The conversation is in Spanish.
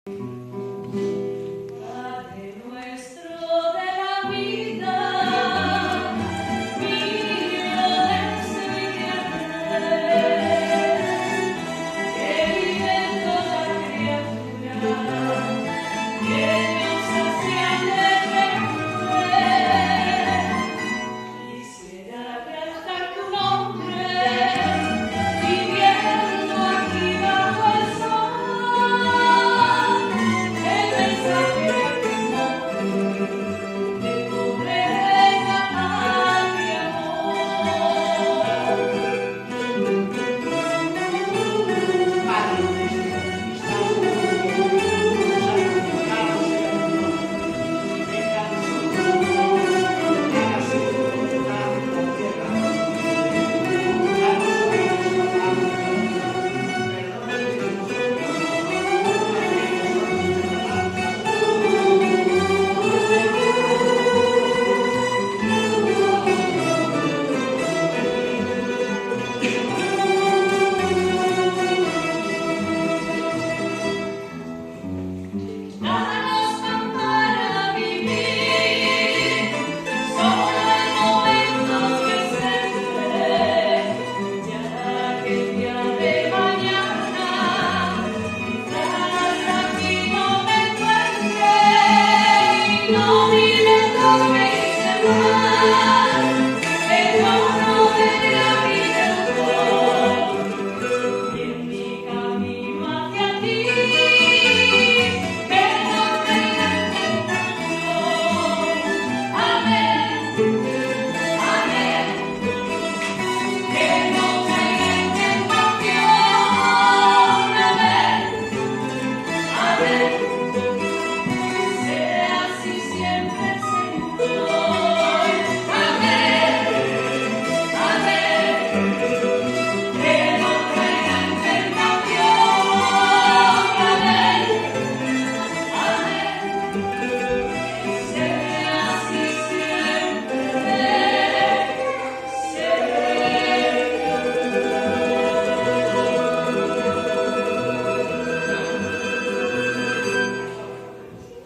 Padre nuestro de la vida, mío que vive en toda criatura, que nos hacía de quisiera realzar tu nombre, viviendo aquí bajo el sol, el mensaje que no de pobreza, paz y Danos pan para vivir, solo en momentos que se ya que el día de mañana quizás aquí no me encuentre y no mire lo que hice mal.